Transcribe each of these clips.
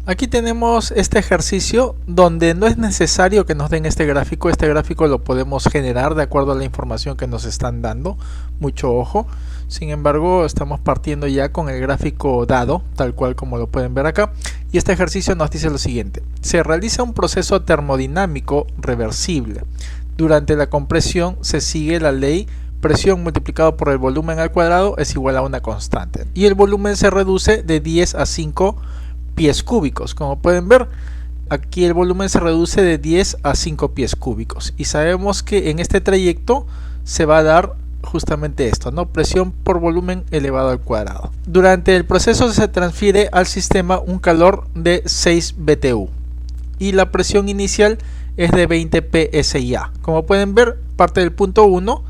Aquí tenemos este ejercicio donde no es necesario que nos den este gráfico lo podemos generar de acuerdo a la información que nos están dando, mucho ojo. Sin embargo, estamos partiendo ya con el gráfico dado, tal cual como lo pueden ver acá, y este ejercicio nos dice lo siguiente: se realiza un proceso termodinámico reversible. Durante la compresión se sigue la ley presión multiplicado por el volumen al cuadrado es igual a una constante, y el volumen se reduce de 10 a 5 pies cúbicos. Como pueden ver, aquí el volumen se reduce de 10 a 5 pies cúbicos, y sabemos que en este trayecto se va a dar justamente esto, ¿no? Presión por volumen elevado al cuadrado. Durante el proceso se transfiere al sistema un calor de 6 BTU y la presión inicial es de 20 PSI. Como pueden ver, parte del punto 1,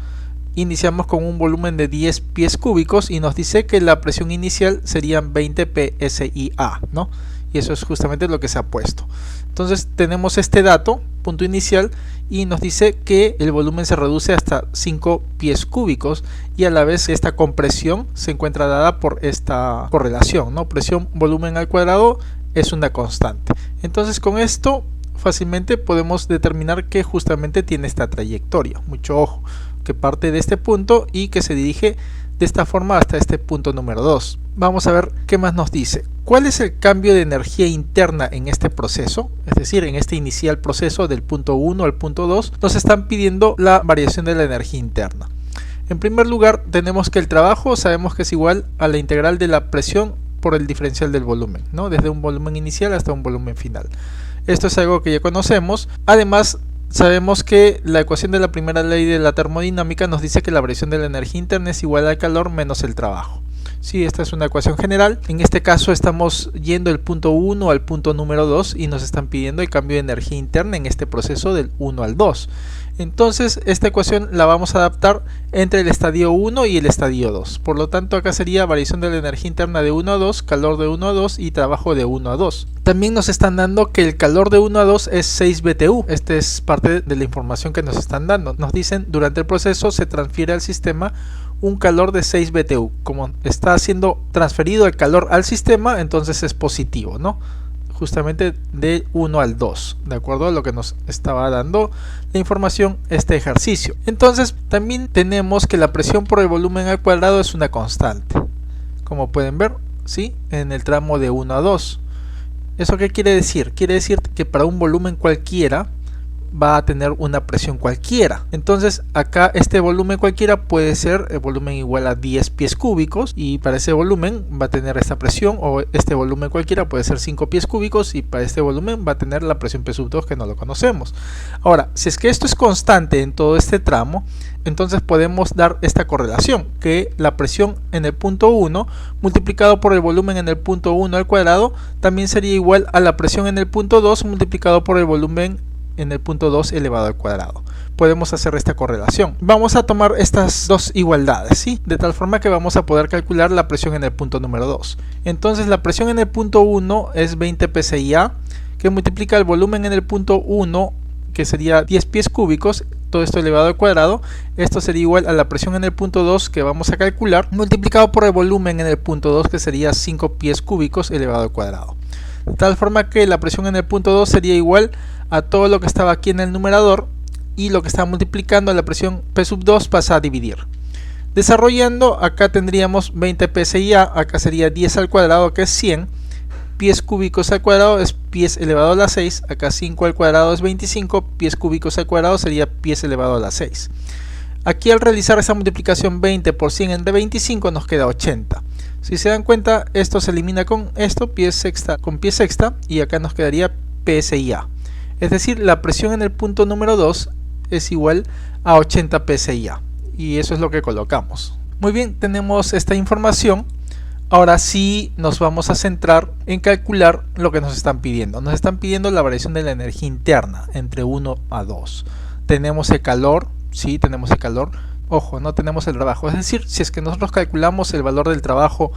iniciamos con un volumen de 10 pies cúbicos y nos dice que la presión inicial serían 20 PSIA, ¿no? Y eso es justamente lo que se ha puesto. Entonces tenemos este dato, punto inicial, y nos dice que el volumen se reduce hasta 5 pies cúbicos, y a la vez esta compresión se encuentra dada por esta correlación, ¿no? Presión volumen al cuadrado es una constante. Entonces con esto fácilmente podemos determinar que justamente tiene esta trayectoria. Mucho ojo, que parte de este punto y que se dirige de esta forma hasta este punto número 2. Vamos a ver qué más nos dice. ¿Cuál es el cambio de energía interna en este proceso? Es decir, en este inicial proceso del punto 1 al punto 2 nos están pidiendo la variación de la energía interna. En primer lugar, tenemos que el trabajo sabemos que es igual a la integral de la presión por el diferencial del volumen, ¿no? Desde un volumen inicial hasta un volumen final. Esto es algo que ya conocemos. Además, sabemos que la ecuación de la primera ley de la termodinámica nos dice que la variación de la energía interna es igual al calor menos el trabajo. Sí, esta es una ecuación general. En este caso estamos yendo del punto 1 al punto número 2 y nos están pidiendo el cambio de energía interna en este proceso del 1 al 2. Entonces esta ecuación la vamos a adaptar entre el estadio 1 y el estadio 2. Por lo tanto, acá sería variación de la energía interna de 1 a 2, calor de 1 a 2 y trabajo de 1 a 2. También nos están dando que el calor de 1 a 2 es 6 BTU. Esta es parte de la información que nos están dando. Nos dicen, durante el proceso se transfiere al sistema un calor de 6 BTU. Como está siendo transferido el calor al sistema, entonces es positivo, ¿no? Justamente de 1 al 2, de acuerdo a lo que nos estaba dando la información este ejercicio. Entonces también tenemos que la presión por el volumen al cuadrado es una constante, como pueden ver, ¿sí? En el tramo de 1 a 2. ¿Eso qué quiere decir? Quiere decir que para un volumen cualquiera va a tener una presión cualquiera. Entonces acá este volumen cualquiera puede ser el volumen igual a 10 pies cúbicos, y para ese volumen va a tener esta presión, o este volumen cualquiera puede ser 5 pies cúbicos y para este volumen va a tener la presión P sub 2 que no lo conocemos. Ahora, si es que esto es constante en todo este tramo, entonces podemos dar esta correlación, que la presión en el punto 1 multiplicado por el volumen en el punto 1 al cuadrado también sería igual a la presión en el punto 2 multiplicado por el volumen en el punto 2 elevado al cuadrado. Podemos hacer esta correlación. Vamos a tomar estas dos igualdades, ¿sí? De tal forma que vamos a poder calcular la presión en el punto número 2. Entonces la presión en el punto 1 es 20 PSIA, que multiplica el volumen en el punto 1, que sería 10 pies cúbicos, todo esto elevado al cuadrado. Esto sería igual a la presión en el punto 2 que vamos a calcular, multiplicado por el volumen en el punto 2, que sería 5 pies cúbicos elevado al cuadrado. De tal forma que la presión en el punto 2 sería igual a todo lo que estaba aquí en el numerador, y lo que está multiplicando a la presión P sub 2 pasa a dividir. Desarrollando, acá tendríamos 20 PSIA, acá sería 10 al cuadrado, que es 100, pies cúbicos al cuadrado es pies elevado a la 6, acá 5 al cuadrado es 25, pies cúbicos al cuadrado sería pies elevado a la 6. Aquí al realizar esa multiplicación 20 por 100 entre 25 nos queda 80. Si se dan cuenta, esto se elimina con esto, pie sexta con pie sexta, y acá nos quedaría PSIA. Es decir, la presión en el punto número 2 es igual a 80 PSIA, y eso es lo que colocamos. Muy bien, tenemos esta información. Ahora sí nos vamos a centrar en calcular lo que nos están pidiendo. Nos están pidiendo la variación de la energía interna entre 1 a 2. Tenemos el calor, sí, tenemos el calor. Ojo, no tenemos el trabajo. Es decir, si es que nosotros calculamos el valor del trabajo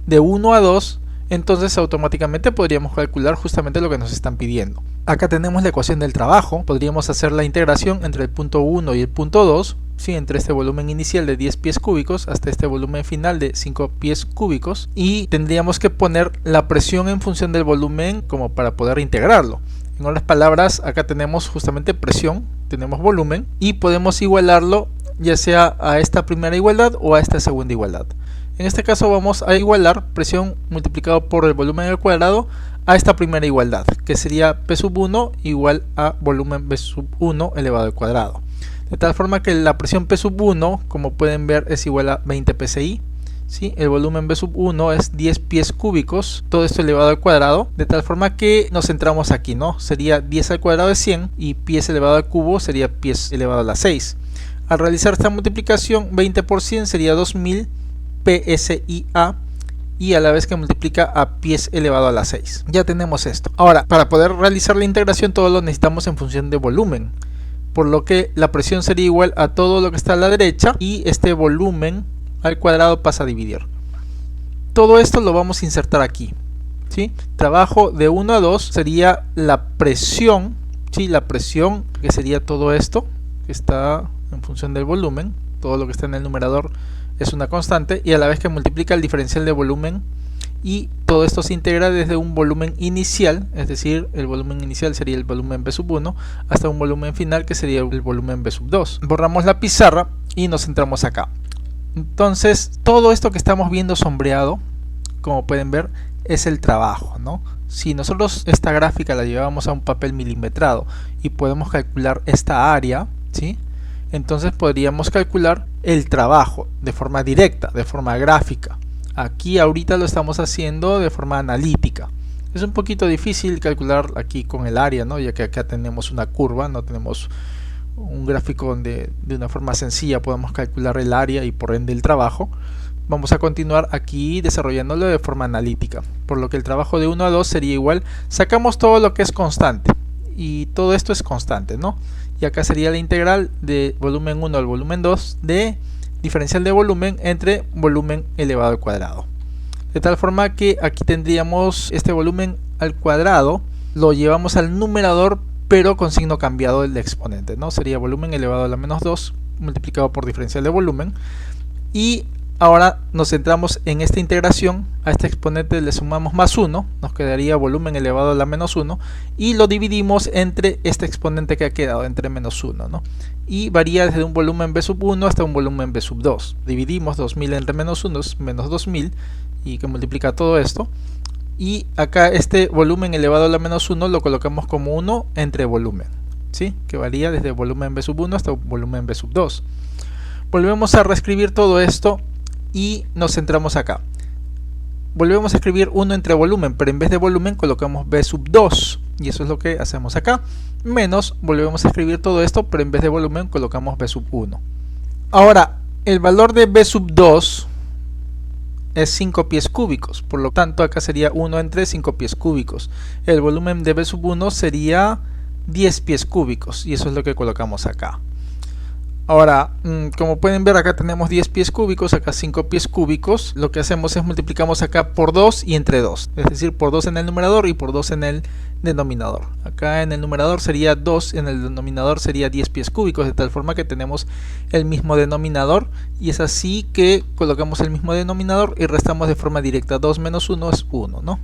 de 1 a 2, entonces automáticamente podríamos calcular justamente lo que nos están pidiendo. Acá tenemos la ecuación del trabajo. Podríamos hacer la integración entre el punto 1 y el punto 2, ¿sí? Entre este volumen inicial de 10 pies cúbicos hasta este volumen final de 5 pies cúbicos, y tendríamos que poner la presión en función del volumen como para poder integrarlo. En otras palabras, acá tenemos justamente presión, tenemos volumen, y podemos igualarlo ya sea a esta primera igualdad o a esta segunda igualdad. En este caso vamos a igualar presión multiplicado por el volumen al cuadrado a esta primera igualdad, que sería P sub 1 igual a volumen B sub 1 elevado al cuadrado. De tal forma que la presión P sub 1, como pueden ver, es igual a 20 psi. ¿Sí? El volumen B sub 1 es 10 pies cúbicos, todo esto elevado al cuadrado, de tal forma que nos centramos aquí, ¿no? Sería 10 al cuadrado de 100 y pies elevado al cubo sería pies elevado a la 6. Al realizar esta multiplicación, 20 por 100 sería 2000 PSIA, y a la vez que multiplica a pies elevado a la 6. Ya tenemos esto. Ahora, para poder realizar la integración todo lo necesitamos en función de volumen, por lo que la presión sería igual a todo lo que está a la derecha y este volumen al cuadrado pasa a dividir. Todo esto lo vamos a insertar aquí, ¿sí? Trabajo de 1 a 2 sería la presión, ¿sí? La presión, que sería todo esto que está en función del volumen, todo lo que está en el numerador es una constante, y a la vez que multiplica el diferencial de volumen, y todo esto se integra desde un volumen inicial, es decir, el volumen inicial sería el volumen B sub 1, hasta un volumen final que sería el volumen B sub 2. Borramos la pizarra y nos centramos acá. Entonces, todo esto que estamos viendo sombreado, como pueden ver, es el trabajo, ¿no? Si nosotros esta gráfica la llevamos a un papel milimetrado y podemos calcular esta área, ¿sí? Entonces podríamos calcular el trabajo de forma directa, de forma gráfica. Aquí ahorita lo estamos haciendo de forma analítica. Es un poquito difícil calcular aquí con el área, ¿no? Ya que acá tenemos una curva, no tenemos un gráfico donde de una forma sencilla podemos calcular el área y por ende el trabajo. Vamos a continuar aquí desarrollándolo de forma analítica, por lo que el trabajo de 1 a 2 sería igual, sacamos todo lo que es constante, y todo esto es constante, ¿no? Y acá sería la integral de volumen 1 al volumen 2 de diferencial de volumen entre volumen elevado al cuadrado. De tal forma que aquí tendríamos este volumen al cuadrado, lo llevamos al numerador pero con signo cambiado del exponente, ¿no? Sería volumen elevado a la menos 2 multiplicado por diferencial de volumen. Y ahora nos centramos en esta integración, a este exponente le sumamos más 1, nos quedaría volumen elevado a la menos 1, y lo dividimos entre este exponente que ha quedado, entre menos 1, ¿no? Y varía desde un volumen B sub 1 hasta un volumen B sub 2. Dividimos 2000 entre menos 1 es menos 2000, y que multiplica todo esto. Y acá este volumen elevado a la menos 1 lo colocamos como 1 entre volumen, ¿sí? Que varía desde volumen B sub 1 hasta volumen B sub 2. Volvemos a reescribir todo esto y nos centramos acá. Volvemos a escribir 1 entre volumen, pero en vez de volumen colocamos B sub 2, y eso es lo que hacemos acá. Menos, volvemos a escribir todo esto, pero en vez de volumen colocamos B sub 1. Ahora, el valor de B sub 2 es 5 pies cúbicos, por lo tanto acá sería 1 entre 5 pies cúbicos. El volumen de B sub 1 sería 10 pies cúbicos, y eso es lo que colocamos acá. Ahora, como pueden ver, acá tenemos 10 pies cúbicos, acá 5 pies cúbicos. Lo que hacemos es multiplicamos acá por 2 y entre 2, es decir, por 2 en el numerador y por 2 en el denominador. Acá en el numerador sería 2, en el denominador sería 10 pies cúbicos, de tal forma que tenemos el mismo denominador, y es así que colocamos el mismo denominador y restamos de forma directa. 2 menos 1 es 1, ¿no?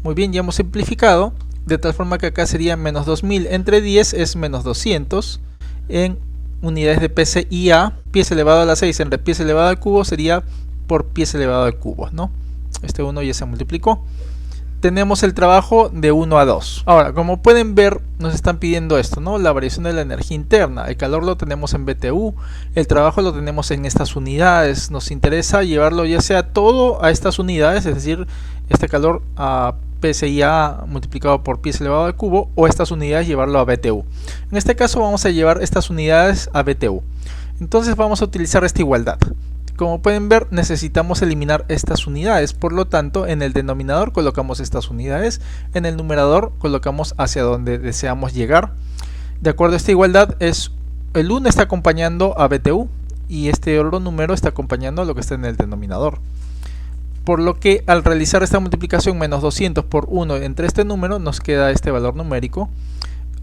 Muy bien, ya hemos simplificado, de tal forma que acá sería menos 2000 entre 10 es menos 200 en unidades de PSIA, pies elevado a la 6 entre pies elevado al cubo sería por pies elevado al cubo, ¿no? Este 1 ya se multiplicó. Tenemos el trabajo de 1 a 2. Ahora, como pueden ver, nos están pidiendo esto, ¿no? La variación de la energía interna. El calor lo tenemos en BTU, el trabajo lo tenemos en estas unidades. Nos interesa llevarlo ya sea todo a estas unidades, es decir, este calor a PSIA multiplicado por pies elevado al cubo, o estas unidades llevarlo a BTU. En este caso vamos a llevar estas unidades a BTU. Entonces vamos a utilizar esta igualdad. Como pueden ver, necesitamos eliminar estas unidades, por lo tanto en el denominador colocamos estas unidades, en el numerador colocamos hacia donde deseamos llegar. De acuerdo a esta igualdad, el 1 está acompañando a BTU y este otro número está acompañando a lo que está en el denominador. Por lo que al realizar esta multiplicación menos 200 por 1 entre este número nos queda este valor numérico.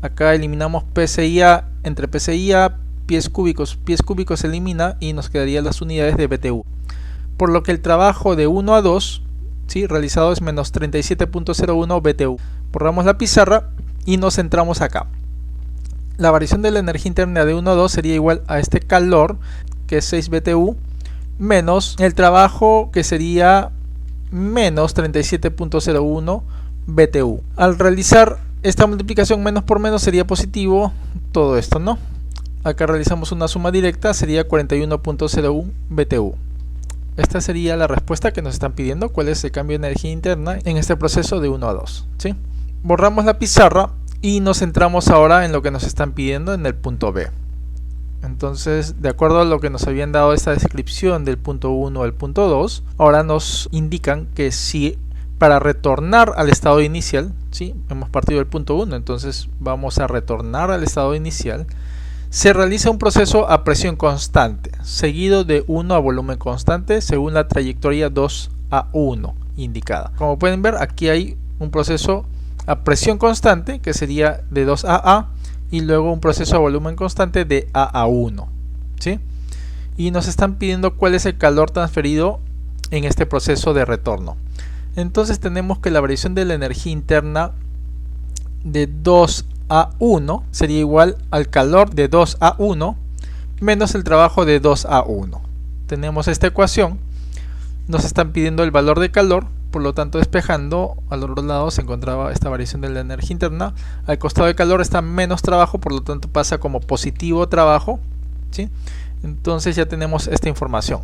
Acá eliminamos PSIA entre PSIA, pies cúbicos se elimina y nos quedarían las unidades de BTU. Por lo que el trabajo de 1 a 2, ¿sí?, realizado es menos 37.01 BTU. Borramos la pizarra y nos centramos acá. La variación de la energía interna de 1 a 2 sería igual a este calor, que es 6 BTU, menos el trabajo, que sería menos 37.01 BTU. Al realizar esta multiplicación menos por menos sería positivo todo esto, ¿no? Acá realizamos una suma directa, sería 41.01 BTU. Esta sería la respuesta que nos están pidiendo, cuál es el cambio de energía interna en este proceso de 1 a 2, ¿sí? Borramos la pizarra y nos centramos ahora en lo que nos están pidiendo en el punto B. Entonces, de acuerdo a lo que nos habían dado esta descripción del punto 1 al punto 2, ahora nos indican que si para retornar al estado inicial, ¿sí?, hemos partido del punto 1, entonces vamos a retornar al estado inicial, se realiza un proceso a presión constante, seguido de 1 a volumen constante según la trayectoria 2 a 1 indicada. Como pueden ver, aquí hay un proceso a presión constante, que sería de 2 a A, y luego un proceso a volumen constante de A a 1, ¿sí? Y nos están pidiendo cuál es el calor transferido en este proceso de retorno. Entonces tenemos que la variación de la energía interna de 2 a 1 sería igual al calor de 2 a 1 menos el trabajo de 2 a 1. Tenemos esta ecuación, nos están pidiendo el valor de calor, por lo tanto despejando al otro lado se encontraba esta variación de la energía interna. Al costado de calor está menos trabajo, por lo tanto pasa como positivo trabajo, ¿sí? Entonces ya tenemos esta información.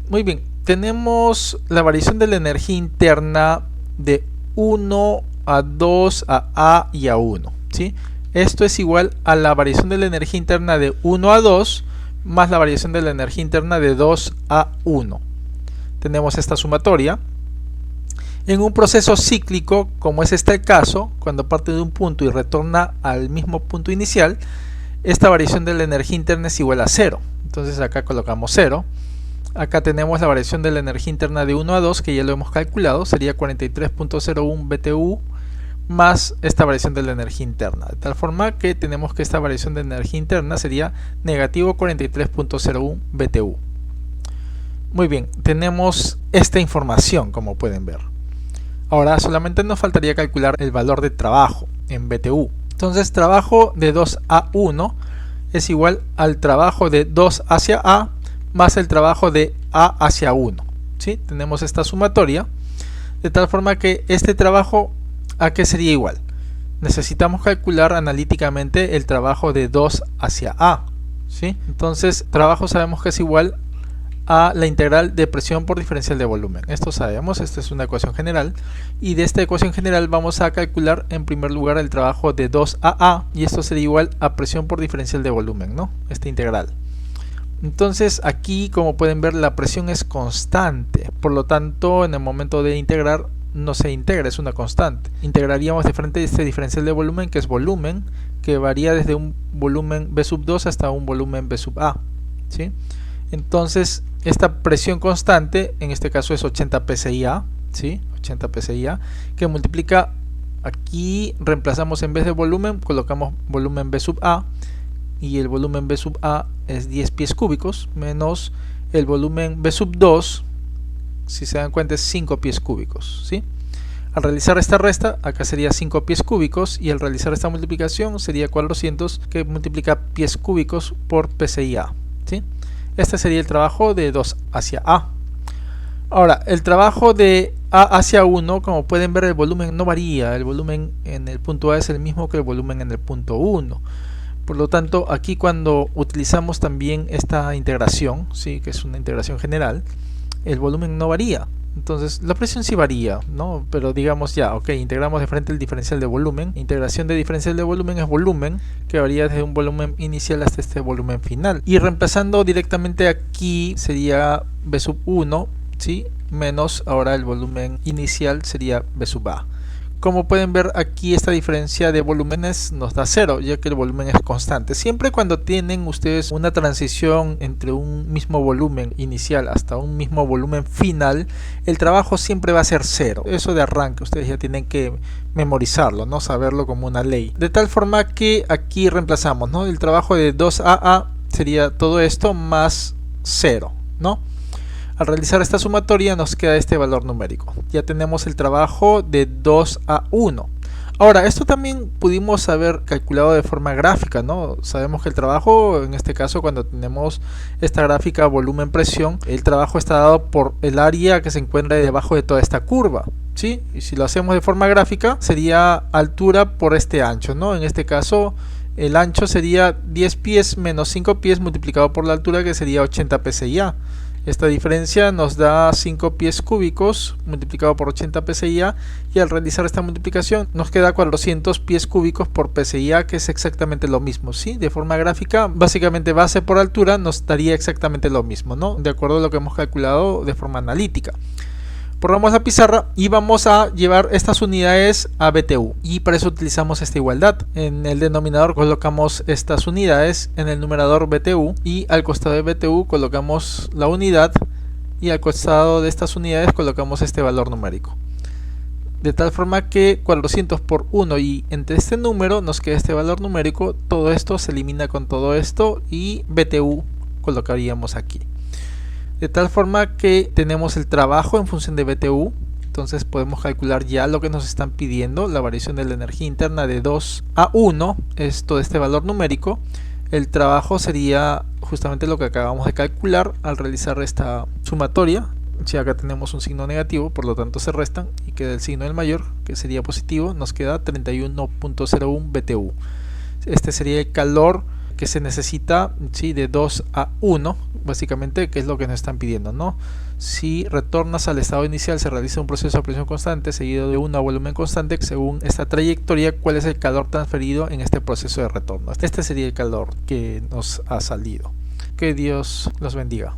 Muy bien, tenemos la variación de la energía interna de 1 a 2 a y a 1, ¿sí? Esto es igual a la variación de la energía interna de 1 a 2 más la variación de la energía interna de 2 a 1. Tenemos esta sumatoria. En un proceso cíclico, como es este el caso, cuando parte de un punto y retorna al mismo punto inicial, esta variación de la energía interna es igual a 0. Entonces acá colocamos 0. Acá tenemos la variación de la energía interna de 1 a 2, que ya lo hemos calculado, sería 43.01 BTU más esta variación de la energía interna. De tal forma que tenemos que esta variación de energía interna sería negativo 43.01 BTU. Muy bien, tenemos esta información, como pueden ver. Ahora solamente nos faltaría calcular el valor de trabajo en BTU. Entonces trabajo de 2 a 1 es igual al trabajo de 2 hacia A más el trabajo de A hacia 1, ¿sí? Tenemos esta sumatoria, de tal forma que este trabajo, ¿a qué sería igual? Necesitamos calcular analíticamente el trabajo de 2 hacia A, ¿sí? Entonces trabajo sabemos que es igual a la integral de presión por diferencial de volumen. Esto sabemos, esta es una ecuación general, y de esta ecuación general vamos a calcular en primer lugar el trabajo de 2 a y esto sería igual a presión por diferencial de volumen, ¿no? Esta integral. Entonces aquí, como pueden ver, la presión es constante, por lo tanto en el momento de integrar no se integra, es una constante. Integraríamos de frente a este diferencial de volumen, que es volumen, que varía desde un volumen B sub 2 hasta un volumen B sub A, ¿sí? Entonces esta presión constante, en este caso es 80 psia, ¿sí? 80 psia, que multiplica, aquí reemplazamos en vez de volumen, colocamos volumen B sub A, y el volumen B sub A es 10 pies cúbicos, menos el volumen B sub 2, si se dan cuenta es 5 pies cúbicos, ¿sí? Al realizar esta resta, acá sería 5 pies cúbicos, y al realizar esta multiplicación sería 400, que multiplica pies cúbicos por PSIA, ¿sí? Este sería el trabajo de 2 hacia A. Ahora, el trabajo de A hacia 1, como pueden ver, el volumen no varía, el volumen en el punto A es el mismo que el volumen en el punto 1. Por lo tanto, aquí cuando utilizamos también esta integración, ¿sí?, que es una integración general, el volumen no varía. Entonces la presión sí varía, ¿no? Pero digamos ya, ok, integramos de frente el diferencial de volumen. Integración de diferencial de volumen es volumen, que varía desde un volumen inicial hasta este volumen final. Y reemplazando directamente aquí sería B sub 1, ¿sí?, menos ahora el volumen inicial sería B sub A. Como pueden ver aquí, esta diferencia de volúmenes nos da 0, ya que el volumen es constante. Siempre cuando tienen ustedes una transición entre un mismo volumen inicial hasta un mismo volumen final, el trabajo siempre va a ser 0. Eso de arranque ustedes ya tienen que memorizarlo, ¿no? Saberlo como una ley. De tal forma que aquí reemplazamos, ¿no? El trabajo de 2AA sería todo esto más 0, ¿no? Al realizar esta sumatoria nos queda este valor numérico. Ya tenemos el trabajo de 2 a 1. Ahora, esto también pudimos haber calculado de forma gráfica, ¿no? Sabemos que el trabajo, en este caso, cuando tenemos esta gráfica volumen-presión, el trabajo está dado por el área que se encuentra debajo de toda esta curva, ¿sí? Y si lo hacemos de forma gráfica, sería altura por este ancho, ¿no? En este caso, el ancho sería 10 pies menos 5 pies multiplicado por la altura, que sería 80 psia. Esta diferencia nos da 5 pies cúbicos multiplicado por 80 psia, y al realizar esta multiplicación nos queda 400 pies cúbicos por psia, que es exactamente lo mismo, ¿sí? De forma gráfica, básicamente base por altura nos daría exactamente lo mismo, ¿no? De acuerdo a lo que hemos calculado de forma analítica. Borramos la pizarra y vamos a llevar estas unidades a BTU, y para eso utilizamos esta igualdad. En el denominador colocamos estas unidades, en el numerador BTU, y al costado de BTU colocamos la unidad, y al costado de estas unidades colocamos este valor numérico. De tal forma que 400 por 1, y entre este número nos queda este valor numérico. Todo esto se elimina con todo esto y BTU colocaríamos aquí. De tal forma que tenemos el trabajo en función de BTU. Entonces podemos calcular ya lo que nos están pidiendo. La variación de la energía interna de 2 a 1 es todo este valor numérico. El trabajo sería justamente lo que acabamos de calcular al realizar esta sumatoria. Si acá tenemos un signo negativo, por lo tanto se restan y queda el signo del mayor, que sería positivo. Nos queda 31.01 BTU. Este sería el calor que se necesita, ¿sí? De 2 a 1, básicamente, que es lo que nos están pidiendo, ¿no? Si retornas al estado inicial, se realiza un proceso a presión constante seguido de 1 a volumen constante. Según esta trayectoria, ¿cuál es el calor transferido en este proceso de retorno? Este sería el calor que nos ha salido. Que Dios los bendiga.